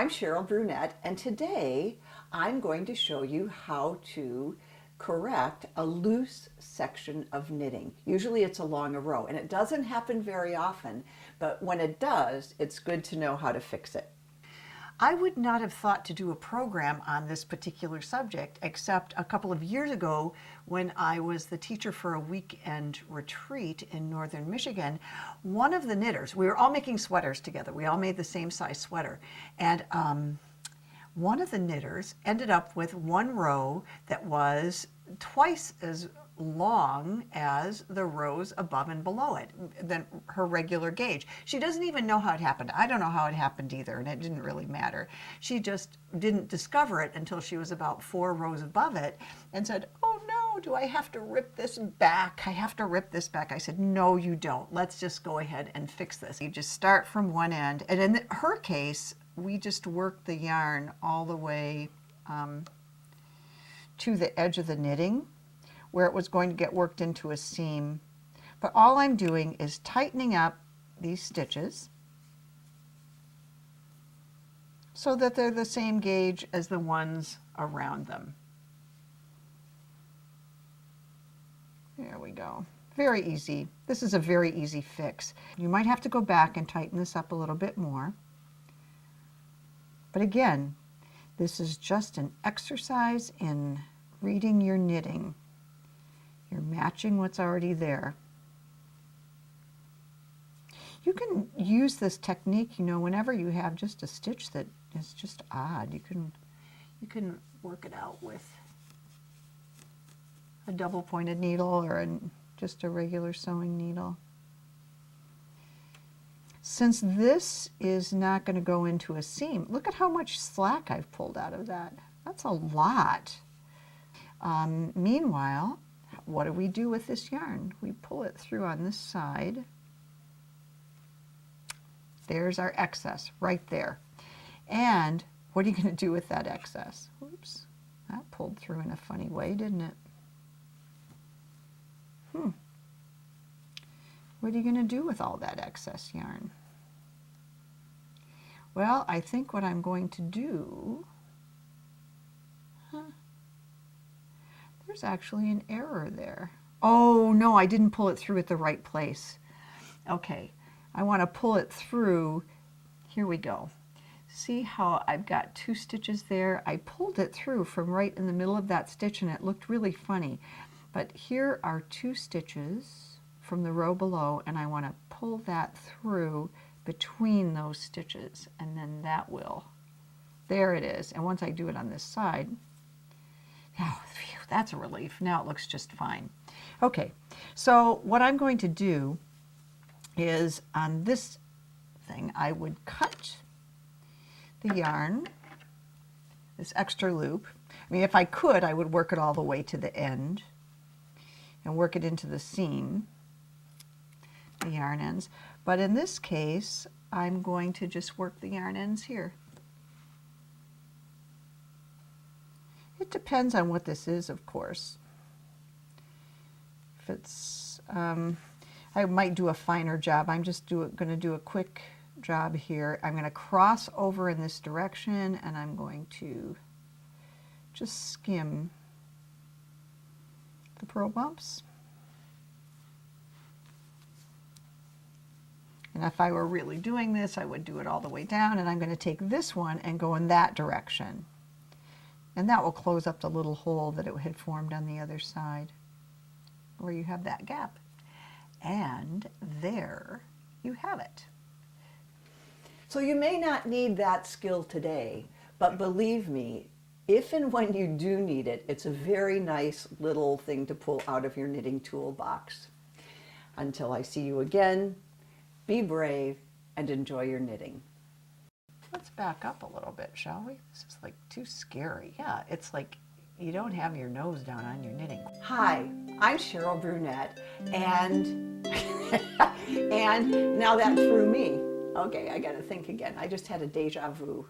I'm Cheryl Brunette, and today I'm going to show you how to correct a loose section of knitting. Usually it's along a row, and it doesn't happen very often, but when it does, it's good to know how to fix it. I would not have thought to do a program on this particular subject except a couple of years ago when I was the teacher for a weekend retreat in northern Michigan. One of the knitters, we were all making sweaters together. We all made the same size sweater. And one of the knitters ended up with one row that was twice as long as the rows above and below it than her regular gauge. She doesn't even know how it happened. I don't know how it happened either, and it didn't really matter. She just didn't discover it until she was about 4 rows above it and said, "Oh no, do I have to rip this back? I have to rip this back." I said, "No, you don't. Let's just go ahead and fix this. You just start from one end." And in her case, we just worked the yarn all the way to the edge of the knitting, where it was going to get worked into a seam. But all I'm doing is tightening up these stitches so that they're the same gauge as the ones around them. There we go. Very easy. This is a very easy fix. You might have to go back and tighten this up a little bit more. But again, this is just an exercise in reading your knitting. You're matching what's already there. You can use this technique, whenever you have just a stitch that is just odd. You can work it out with a double-pointed needle or just a regular sewing needle. Since this is not going to go into a seam, look at how much slack I've pulled out of that. That's a lot. Meanwhile, what do we do with this yarn? We pull it through on this side. There's our excess right there. And what are you going to do with that excess? Oops, that pulled through in a funny way, didn't it? What are you going to do with all that excess yarn? Well, I think what I'm going to do, there's actually an error there. Oh no, I didn't pull it through at the right place. Okay, I want to pull it through. Here we go. See how I've got 2 stitches there? I pulled it through from right in the middle of that stitch and it looked really funny. But here are 2 stitches from the row below, and I want to pull that through between those stitches, and then that will, there it is. And once I do it on this side, oh, phew, that's a relief. Now it looks just fine. Okay, so what I'm going to do is on this thing, I would cut the yarn, this extra loop. I mean, if I could, I would work it all the way to the end and work it into the seam, the yarn ends. But in this case, I'm going to just work the yarn ends here. It depends on what this is, of course. If it's, I might do a finer job. I'm just going to do a quick job here. I'm going to cross over in this direction, and I'm going to just skim the purl bumps. And if I were really doing this, I would do it all the way down, and I'm going to take this one and go in that direction. And that will close up the little hole that it had formed on the other side, where you have that gap. And there you have it. So you may not need that skill today, but believe me, if and when you do need it, it's a very nice little thing to pull out of your knitting toolbox. Until I see you again, be brave and enjoy your knitting. Let's back up a little bit, shall we? This is like too scary. Yeah, it's like you don't have your nose down on your knitting. Hi, I'm Cheryl Brunette, and and now that threw me. Okay, I gotta think again. I just had a deja vu.